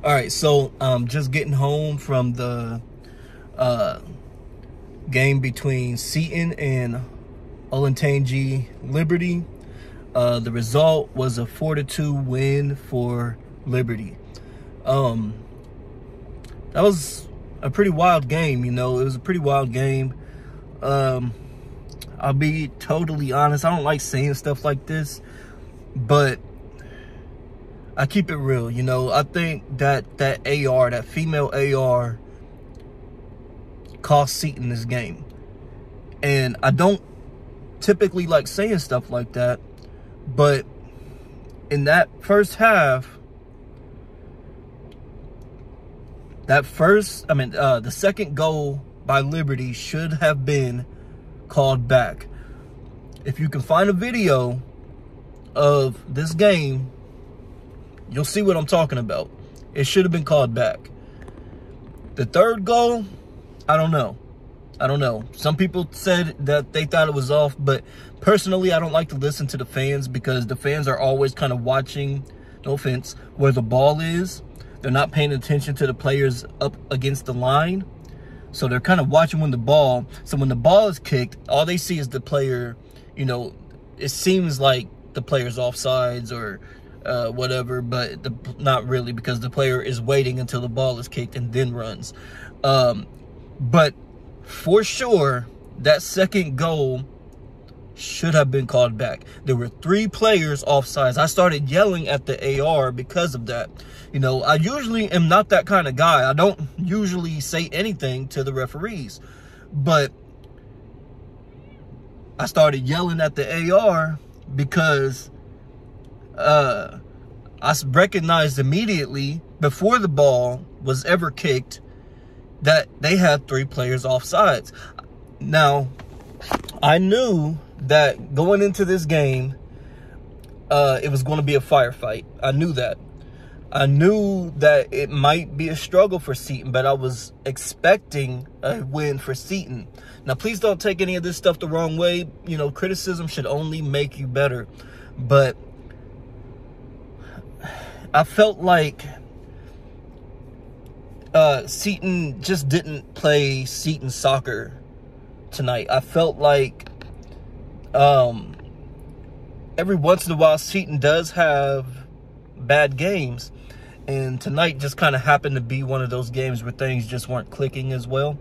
All right, so just getting home from the game between Seton and Olentangy Liberty. The result was a 4-2 win for Liberty. That was a pretty wild game, you know. It was a pretty wild game. I'll be totally honest. I don't like saying stuff like this, but I keep it real, you know. I think that AR, that female AR, cost Seton this game. And I don't typically like saying stuff like that, but in that first half, the second goal by Liberty should have been called back. If you can find a video of this game, you'll see what I'm talking about. It should have been called back. The third goal, I don't know. Some people said that they thought it was off, but personally, I don't like to listen to the fans because the fans are always kind of watching, no offense, where the ball is. They're not paying attention to the players up against the line. So they're kind of watching when the ball is kicked, all they see is the player, you know, it seems like the player's offsides or whatever, but not really, because the player is waiting until the ball is kicked and then runs. But for sure, that second goal should have been called back. There were 3 players offsides. I started yelling at the AR because of that. You know, I usually am not that kind of guy. I don't usually say anything to the referees. But I started yelling at the AR because I recognized immediately, before the ball was ever kicked, that they had 3 players offsides. Now, I knew that going into this game, it was going to be a firefight. I knew that. I knew that it might be a struggle for Seton, but I was expecting a win for Seton. Now, please don't take any of this stuff the wrong way. You know, criticism should only make you better. But I felt like Seton just didn't play Seton soccer tonight. I felt like every once in a while Seton does have bad games, and tonight just kind of happened to be one of those games where things just weren't clicking as well.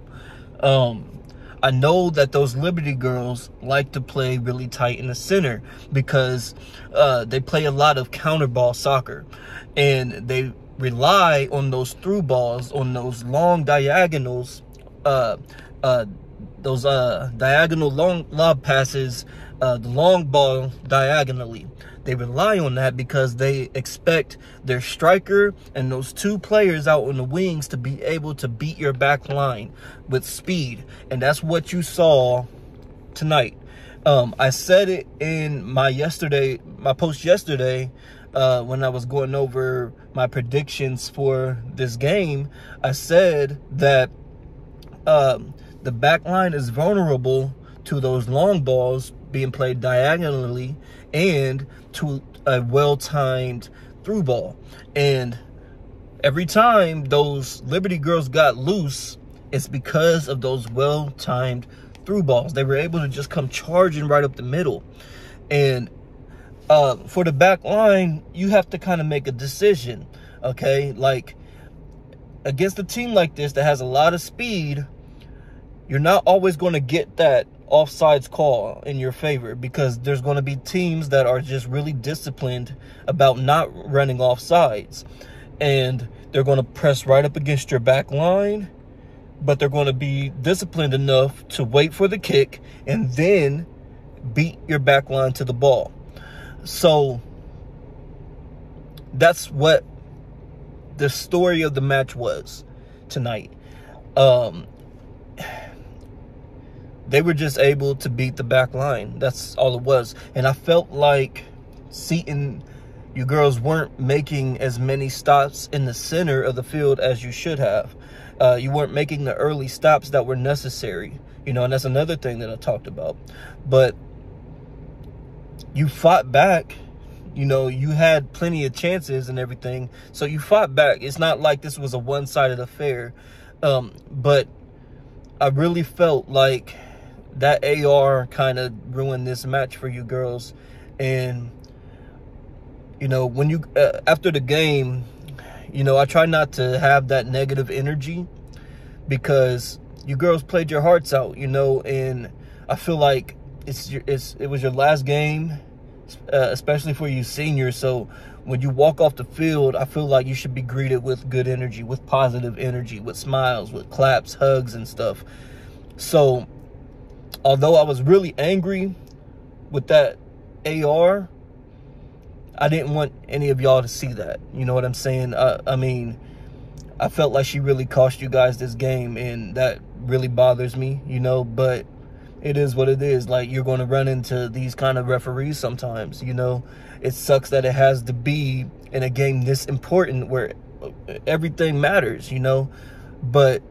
I know that those Liberty girls like to play really tight in the center because they play a lot of counter ball soccer, and they rely on those through balls, on those long diagonals, those diagonal long lob passes, the long ball diagonally. They rely on that because they expect their striker and those 2 players out on the wings to be able to beat your back line with speed. And that's what you saw tonight. I said it in my post yesterday, when I was going over my predictions for this game. I said that the back line is vulnerable to those long balls being played diagonally and to a well-timed through ball. And every time those Liberty girls got loose, it's because of those well-timed through balls. They were able to just come charging right up the middle. And for the back line, you have to kind of make a decision, okay? Like, against a team like this that has a lot of speed, you're not always going to get that offsides call in your favor, because there's going to be teams that are just really disciplined about not running offsides, and they're going to press right up against your back line, but they're going to be disciplined enough to wait for the kick and then beat your back line to the ball. So that's what the story of the match was tonight. They were just able to beat the back line. That's all it was. And I felt like Seton, you girls weren't making as many stops in the center of the field as you should have. You weren't making the early stops that were necessary. You know, and that's another thing that I talked about. But you fought back. You know, you had plenty of chances and everything, so you fought back. It's not like this was a one-sided affair. But I really felt like that AR kind of ruined this match for you girls. And, you know, when you, after the game, you know, I try not to have that negative energy because you girls played your hearts out, you know, and I feel like it was your last game, especially for you seniors. So when you walk off the field, I feel like you should be greeted with good energy, with positive energy, with smiles, with claps, hugs, and stuff. So although I was really angry with that AR, I didn't want any of y'all to see that. You know what I'm saying? I mean, I felt like she really cost you guys this game, and that really bothers me, you know, but it is what it is. Like, you're going to run into these kind of referees sometimes, you know. It sucks that it has to be in a game this important where everything matters, you know. But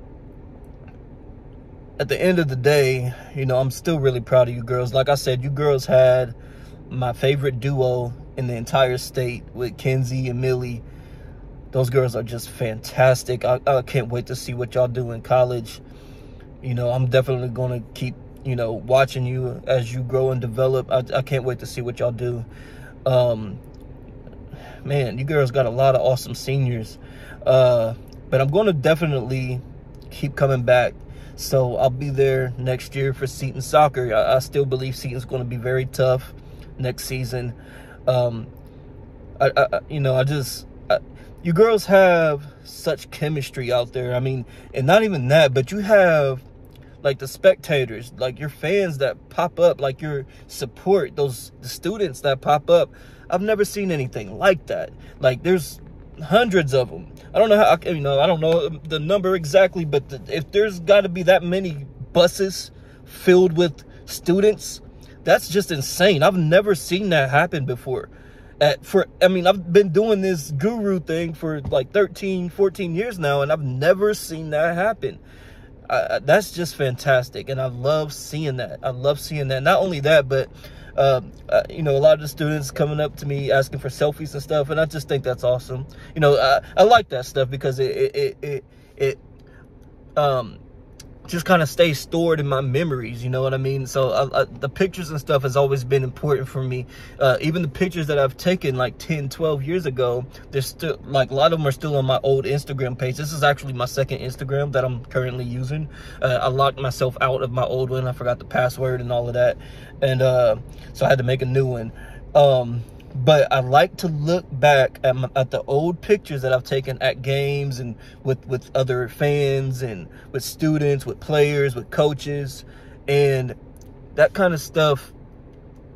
at the end of the day, you know, I'm still really proud of you girls. Like I said, you girls had my favorite duo in the entire state with Kenzie and Millie. Those girls are just fantastic. I can't wait to see what y'all do in college. You know, I'm definitely going to keep, you know, watching you as you grow and develop. I can't wait to see what y'all do. Man, you girls got a lot of awesome seniors. But I'm going to definitely keep coming back. So I'll be there next year for Seton soccer. I still believe Seton's going to be very tough next season. You know, you girls have such chemistry out there. I mean, and not even that, but you have like the spectators, like your fans that pop up, like your support, the students that pop up. I've never seen anything like that. Like, there's hundreds of them. I don't know how, you know, I don't know the number exactly, but if there's got to be that many buses filled with students, that's just insane. I've never seen that happen before. I mean, I've been doing this guru thing for like 13, 14 years now, and I've never seen that happen. That's just fantastic, and I love seeing that. I love seeing that. Not only that, but you know, a lot of the students coming up to me asking for selfies and stuff, and I just think that's awesome. You know, I like that stuff because it just kind of stays stored in my memories, you know what I mean? So the pictures and stuff has always been important for me. Even the pictures that I've taken like 10, 12 years ago, there's still, like, a lot of them are still on my old Instagram page. This is actually my second Instagram that I'm currently using. I locked myself out of my old one. I forgot the password and all of that. And so I had to make a new one. But I like to look back at the old pictures that I've taken at games and with other fans and with students, with players, with coaches. And that kind of stuff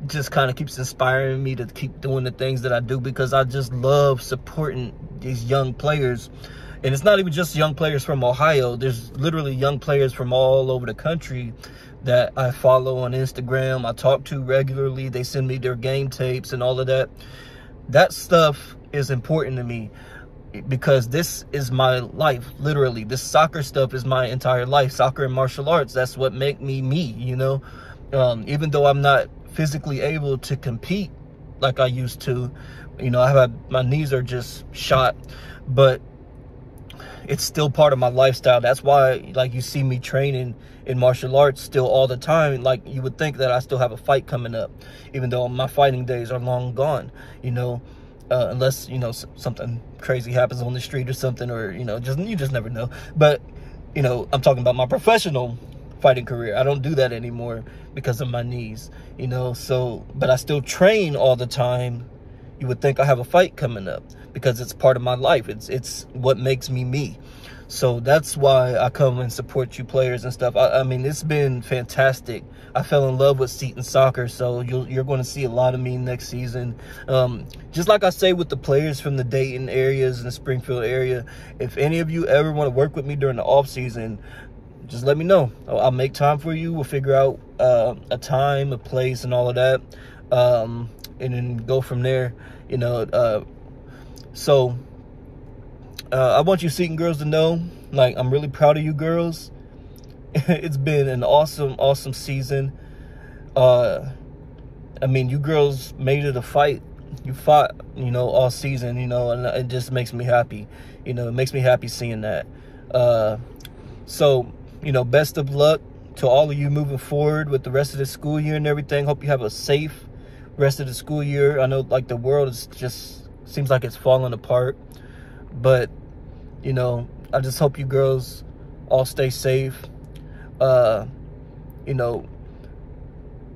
just kind of keeps inspiring me to keep doing the things that I do, because I just love supporting these young players. And it's not even just young players from Ohio. There's literally young players from all over the country that I follow on Instagram, I talk to regularly. They send me their game tapes and all of that. That stuff is important to me because this is my life, literally. This soccer stuff is my entire life. Soccer and martial arts, that's what make me me, you know? Even though I'm not physically able to compete like I used to, you know, my knees are just shot, but it's still part of my lifestyle. That's why, like, you see me training in martial arts still all the time. Like, you would think that I still have a fight coming up, even though my fighting days are long gone, you know, unless, you know, something crazy happens on the street or something, or, you know, you just never know. But, you know, I'm talking about my professional fighting career. I don't do that anymore because of my knees, you know. So, but I still train all the time. You would think I have a fight coming up because it's part of my life. It's what makes me me. So that's why I come and support you players and stuff. I mean, it's been fantastic. I fell in love with Seton soccer, so you're going to see a lot of me next season. Just like I say with the players from the Dayton areas and the Springfield area, if any of you ever want to work with me during the off season, just let me know. I'll make time for you. We'll figure out a time, a place, and all of that, and then go from there. You know, so I want you Seton girls to know, like, I'm really proud of you girls. It's been an awesome season. I mean, you girls made it a fight. you fought, you know, all season, you know, and it just makes me happy. You know, it makes me happy seeing that. So, you know, best of luck to all of you moving forward with the rest of the school year and everything. Hope you have a safe rest of the school year. I know, like, the world is just seems like it's falling apart, but, you know, I just hope you girls all stay safe. You know,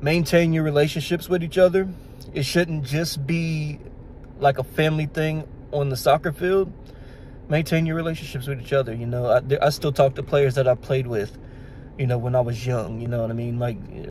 maintain your relationships with each other. It shouldn't just be like a family thing on the soccer field. Maintain your relationships with each other. You know, I still talk to players that I played with, you know, when I was young. You know what I mean? Like,